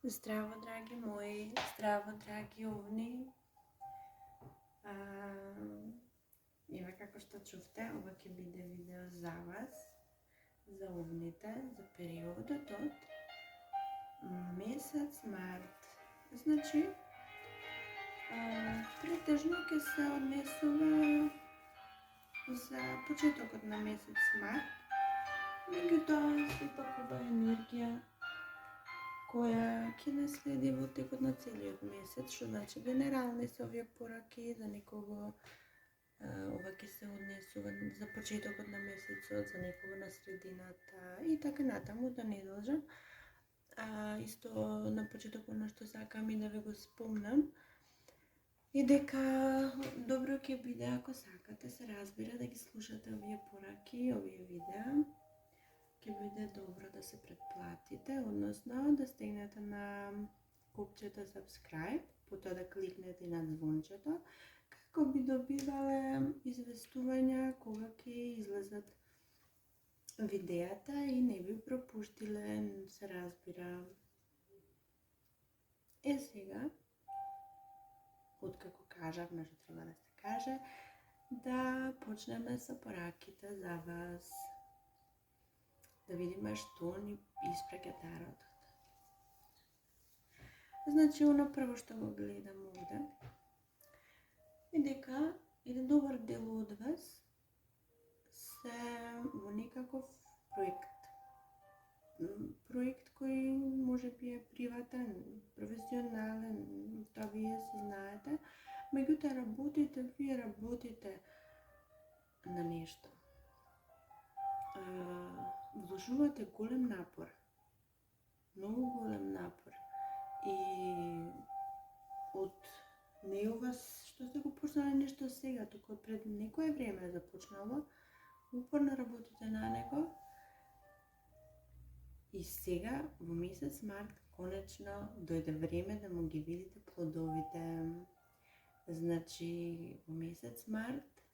Здраво, драги мои, здраво, драги овни. Еве како што чувте, ова ќе биде видео за вас, за овните, за периодот од месец март. Значи, претежно ќе се однесува за почетокот на месец март, меѓутоа сепак ова енергија која ќе не следи во текот на целиот месец, што значи генерални се овие пораки, за некого ова ќе се однесува за почетокот на месецот, за некого на средината и така натаму, да не должам. Исто на почетокот на што сакам и да ви го спомнам, и дека добро ќе биде ако сакате, се разбира, да ги слушате овие пораки, овие видеа. Ќе биде добро да се претплатите, односно да стегнете на копчето subscribe, потоа да кликнете на звончето, како би добивале известувања кога ќе излезат видеата и не би пропуштиле, се разбира. Сега, откако кажав нешто треба да се каже, да почнеме со пораките за вас. Да видиме што ни испраќа таротот. Значи, оно прво што го гледам овде е дека еден добар дел од вас се во некаков проект. Проект кој може би е приватен, професионален, тоа вие се знаете, меѓутоа вие работите на нешто. Вложувате голем напор, многу голем напор, и од не ова што сте го почнали нешто сега, туку пред некое време започнало, упорно работите на него и сега во месец март конечно дојде време да му ги видите плодовите. Значи во месец март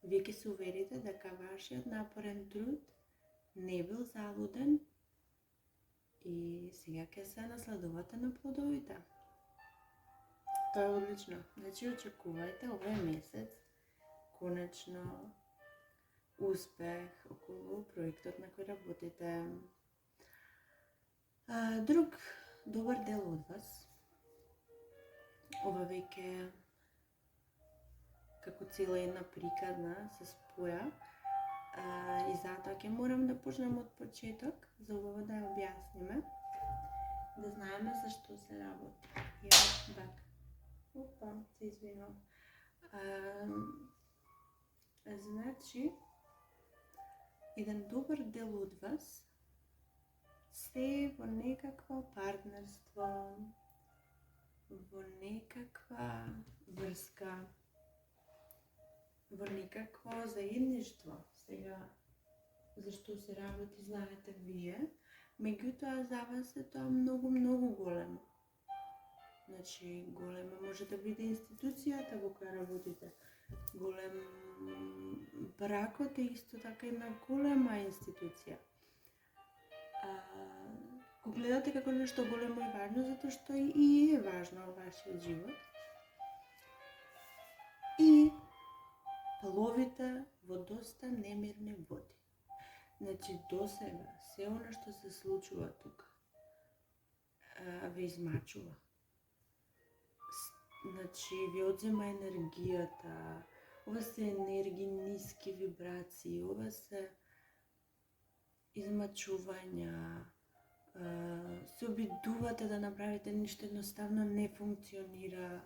вие ќе се уверите дека вашиот напорен труд не бил залуден и сега ќе се насладувате на плодовите. Тоа е одлично. Значи очекувајте овој месец конечно успех околу проектот на кој работите. Друг добар дел од вас, ова веќе како цела една приказна се споја, и затоа ќе морам да почнем од почеток, за ова да ја објасниме, да знаеме за што се работи. Опа, се извинувам. Значи, еден добар дел од вас се во некакво партнерство, во некаква врска, во некакво заедништво. Сега, зашто се работи, знаете вие, меѓутоа за вас е тоа многу големо. Значи, голема може да биде институцијата во која работите. Голем бракот е исто така една голема институција. Го гледате како нешто големо и важно, затоа што и е важно во вашиот живот. И пловите во доста немирни води. Значи, досега, се оно што се случува тука, ве измачува. Значи, ви одзема енергијата, ова се енергии, ниски вибрации, ова се измачувања, се обидувате да направите нешто, едноставно не функционира,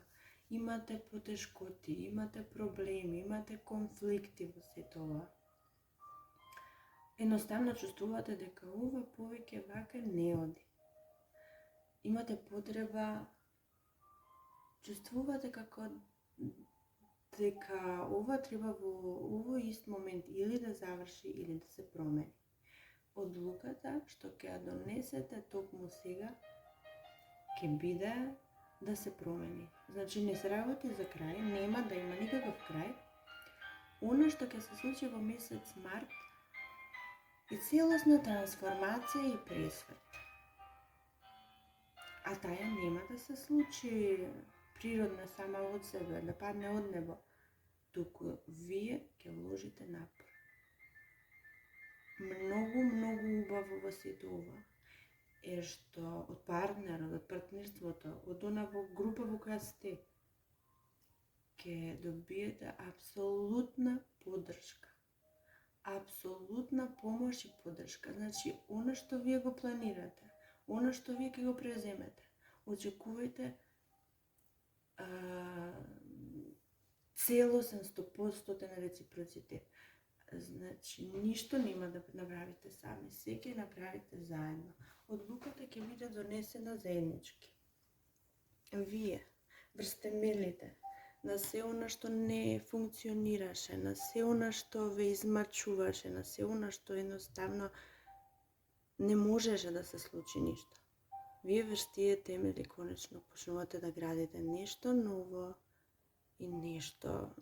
имате потешкоти, имате проблеми, имате конфликти во се тоа. Едноставно чувствувате дека ова повеќе вака не оди. Имате потреба, чувствувате како дека ова треба во овој ист момент или да заврши или да се промени. Одлуката што ќе ја донесете токму сега ќе биде да се промени. Значи, не се работи за крај, нема да има никаков крај. Оно што ќе се случи во месец март е целосна трансформација и пресврт. А таа нема да се случи природно сама од себе, да падне од небо, туку вие ќе вложите напор. Многу, многу убаво во сето ова е што од партнерот, од партнерството, од онаа група во која сте, ќе добиете апсолутна поддршка. Апсолутна помош и поддршка. Значи, она што вие го планирате, она што вие ќе го преземете, очекувајте целосен 100% реципроцитет. Значи, ништо нема да направите сами, се ќе направите заедно. Одлуката ќе биде донесена заеднички. Вие врз темелите на се она што не функционираше, на се она што ве измачуваше, на се она што едноставно не можеше да се случи ништо. Вие врз тие темели конечно почнувате да градите нешто ново и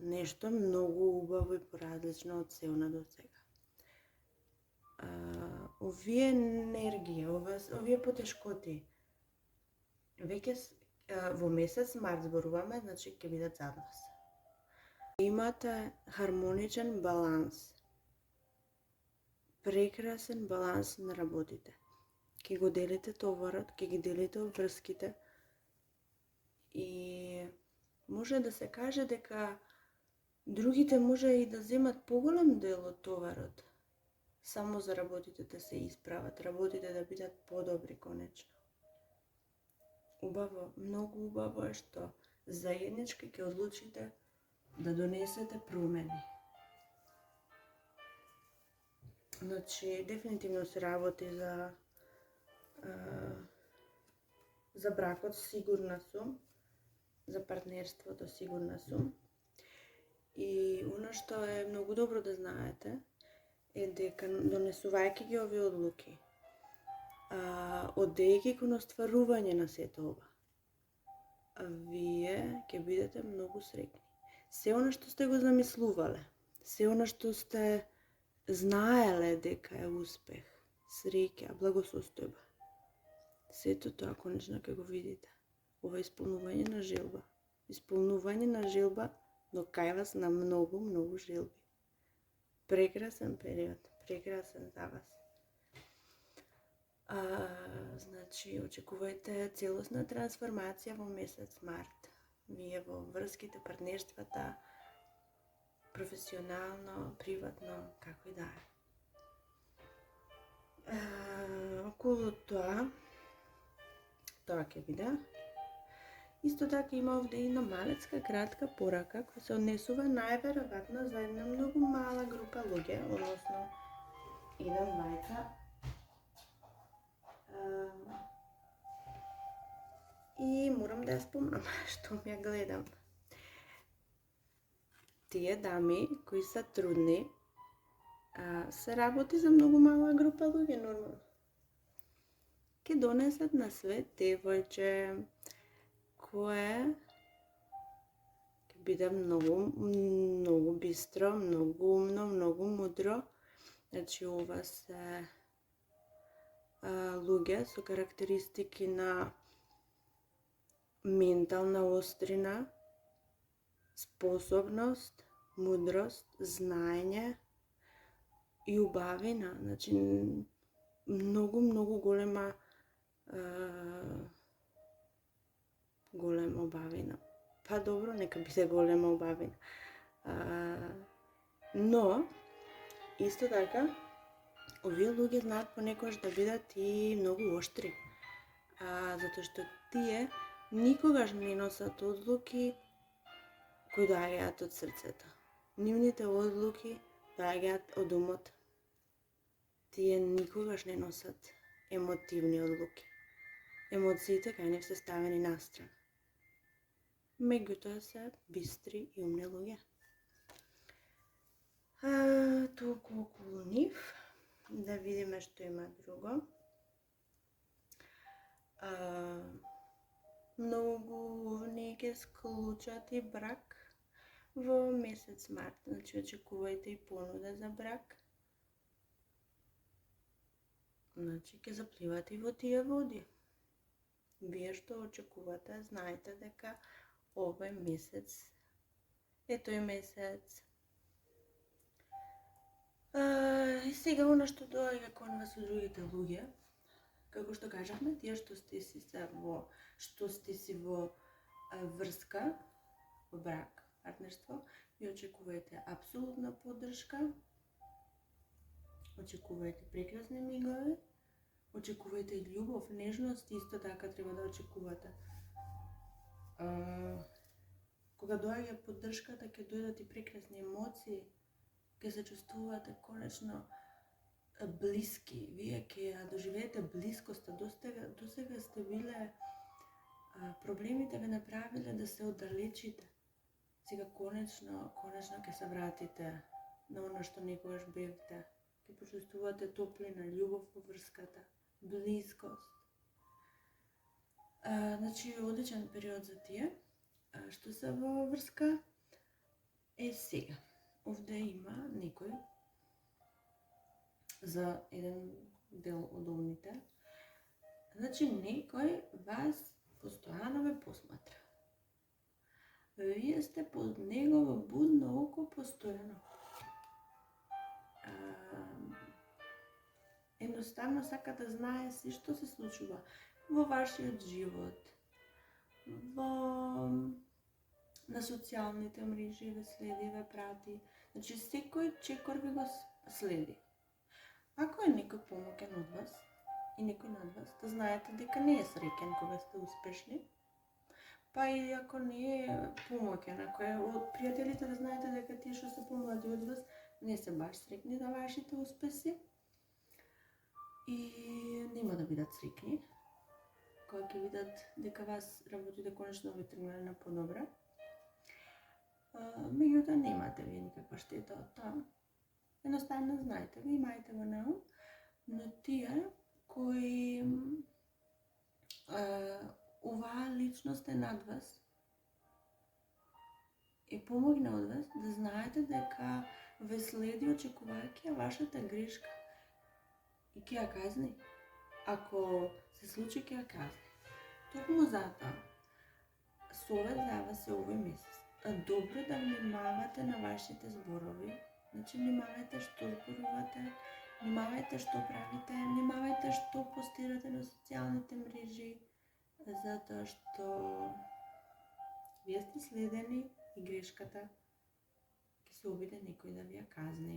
нешто многу убаво и поразлично од се она до сега. Овие енергија, овие потешкоти, веќе во месец март зборуваме, значи ќе бидат зад вас. Имате хармоничен баланс, прекрасен баланс на работите. Ќе го делите товарот, ќе ги делите обврските и може да се каже дека другите може и да земат поголем дел од товарот, само за работите да се исправат, работите да бидат подобри конечно. Убаво, многу убаво е што заеднички ќе одлучите да донесете промени. Значи, дефинитивно се работи за бракот, сигурна сум, за партнерството, сигурна сум. И оно што е многу добро да знаете е дека донесувајќи ги овие одлуки, одејќи кон остварување на сето ова, вие ќе бидете многу среќни. Се она што сте го замислувале, се она што сте знаеле дека е успех, среќа, благосостојба, сето тоа конечно ќе го видите. Ова исполнување на желба. Исполнување на желба, но кај вас на многу, многу желби. Прекрасен период, прекрасен за вас. Значи, очекувајте целосна трансформација во месец март. Вие во врските, партнерствата, професионално, приватно, како и да е. Околу тоа ќе биде. Исто така има овде една малецка, кратка порака, која се однесува најверојатно за една многу мала група луѓе, односно еден, двајца. И морам да ја спомнам, што ми ја гледам. Тие дами кои се трудни, се работи за многу мала група луѓе, нормално. Ке донесат на свет девојче кое ќе биде многу бистро, многу умно, многу мудро. Значи, ова се луѓе со карактеристики на ментална острина, способност, мудрост, знаење и убавина. Значи, многу голема убавина. Па добро, нека биде голема убавина. Но, исто така, овие луѓе знаат понекогаш да бидат и многу оштри. Затоа што тие никогаш не носат одлуки кои доаѓаат од срцето. Нивните одлуки доаѓаат од умот. Тие никогаш не носат емотивни одлуки. Емоциите кај нив се ставени настрана. Меѓутоа се бистри и умни луѓе. Толку околу нив. Да видиме што има друго. Многу не ќе склучат и брак во месец март. Значи, очекувајте и понуда за брак. Значи, ќе запливате и во тие води. вие што очекувате, знаете дека овој месец е тој месец. И сега она што доаѓа кон вас од другите луѓе, како што кажавме, тие што сте си во врска, во брак, партнерство, ви очекувајте апсолутна поддршка, очекувајте прекрасни мигови, очекувајте љубов, нежност, исто така треба да очекувате. Кога доаѓа поддршката, ќе дојдат и прекрасни емоции, ќе се чувствувате конечно блиски, вие ќе ја доживеете блискоста, досега сте биле, проблемите ве направиле да се оддалечите. Сега конечно ќе се вратите на оно што некогаш бевте, ќе почувствувате топлина, љубов во врската, близкост. Значи, одличен период за тие што се во врска. Сега, овде има некој за еден дел од овните. Значи, некој вас постојано ве посматра. Вие сте под негово будно око постојано. Едноставно сака да знае се што се случува во вашиот живот, на социјалните мрежи ве следи, ве прати. Значи, секој чекор ви го следи. Ако е некој помоќен од вас и некој над вас, да знаете дека не е среќен кога сте успешни, па и ако не е помоќен, ако е од пријателите, да знаете дека тие што се помлади од вас не се баш среќни за вашите успеси и нема да бидат среќни кога ќе видат дека вас работите конечно ви тргнале на подобра. Меѓутоа немате вие никаква штета од тоа. Едноставно знаете, ви имајте го на ум, но тие кои оваа личност е над вас и помогне од вас, да знаете дека ве следи очекувајќи вашата грешка и ќе ја казни. Ако се случи, ќе ја казни. Токму затоа, совет за вас е овој месец. Добро да внимавате на вашите зборови. Значи, внимавајте што зборувате, внимавајте што правите, внимавајте што постирате на социјалните мрежи, затоа што вие сте следени и грешката ќе се обиде некој да ви ја казни.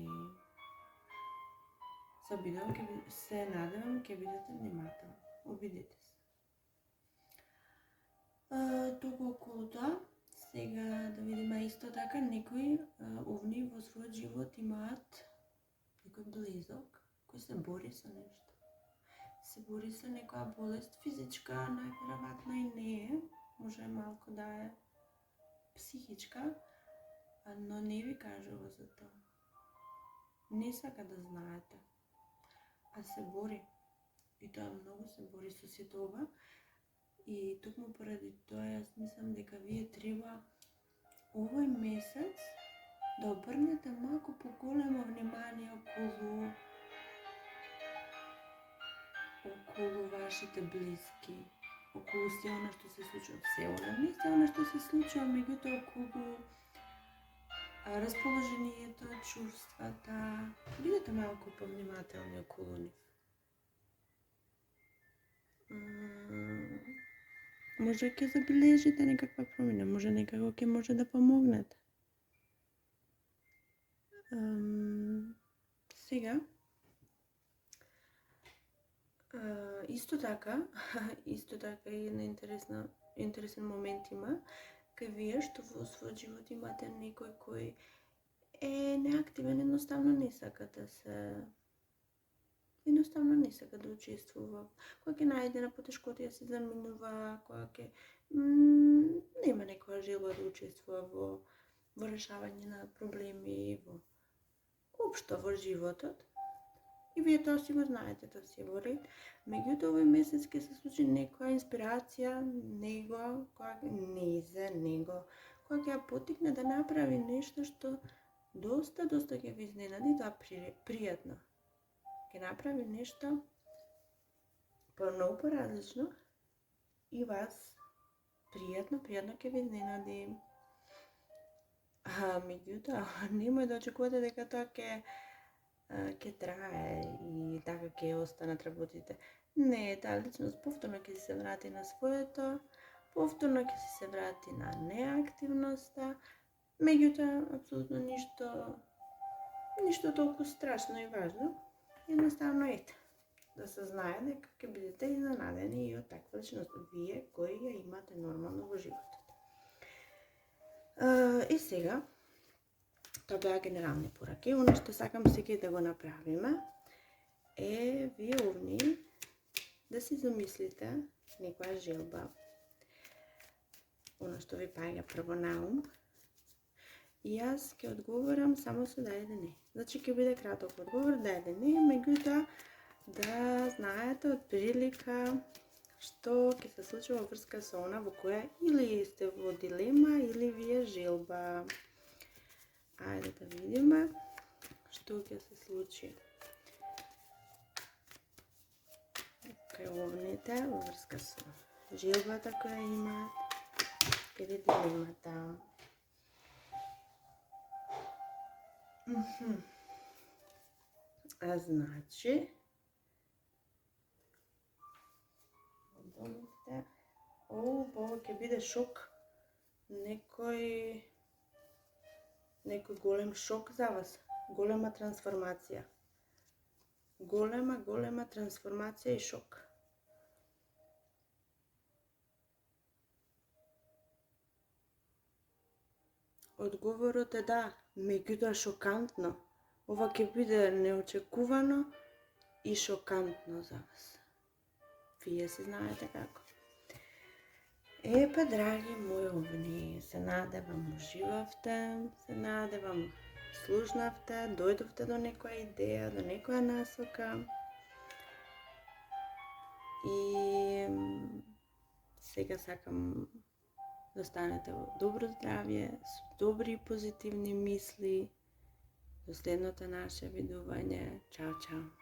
Се надевам ќе бидете внимателни. Обидете се. Туку околу тоа, сега да видиме исто така, некои овни во својот живот имаат некој близок кој се бори со нешто. Се бори со некоја болест физичка, најверојатно и не е, може малку да е психичка, но не ви кажува за тоа. Не сака да знаете, а се бори. И тоа многу се бори со сето ова. И токму поради тоа јас мислам дека вие треба овој месец да обрнете малку поголемо внимание околу вашите блиски, околу се она што се случува, не се она што се случува, меѓутоа околу расположението, чувствата. Бидете малку повнимателни околу нив. Може ќе забележите некаква промена, може некако ќе може да помогнете. Сега, исто така и една интересен момент има, кај вие што во својот живот имате некој кој е неактивен, едноставно не сака да учествува. Кога ќе најде на потешкоти да се заминува, кога ќе нема некоја желба да учествува во решавање на проблеми, општо во животот. И вие тоа си го знаете, тоа си во ред. Меѓутоа овој месец ќе се случи некоја инспирација, која ќе ја потикне да направи нешто што доста ќе ви изненади, тоа пријатно. Ќе направи нешто многу поразлично и и вас пријатно ќе ви изненади. Меѓутоа, немој да очекувате дека тоа ќе трае и така ќе останат работите. Не, таа личност повторно ќе се врати на своето, повторно ќе се врати на неактивноста, меѓутоа, апсолутно ништо толку страшно и важно. Едноставно ете, да се знае дека ќе бидете изненадени и од таква личност, вие кои ја имате нормално во животот. И сега, тоа беа генерални пораки. Оно што сакам сега да го направиме е вие овни да си замислите некоја желба, оно што ви паѓа прво на ум, и јас ќе одговорам само со да или не. Значи ќе биде краток одговор, да или не, меѓутоа да знаете од прилика што ќе се случи во врска со она во која или сте во дилема или ви е желба. Ајде да видиме што ќе се случи. Овните во врска со желбата која имаат или дилемата. Значи, ќе биде шок, некој голем шок за вас, голема трансформација. Голема трансформација и шок. Одговорот е да, меѓутоа шокантно. Ова ќе биде неочекувано и шокантно за вас. Вие си знаете како. Па, драги мои овни, се надевам уживавте, се надевам слушнавте, дојдовте до некоја идеја, до некоја насока. И сега сакам да останете во добро здравје, со добри и позитивни мисли. До следното наше видување. Чао, чао.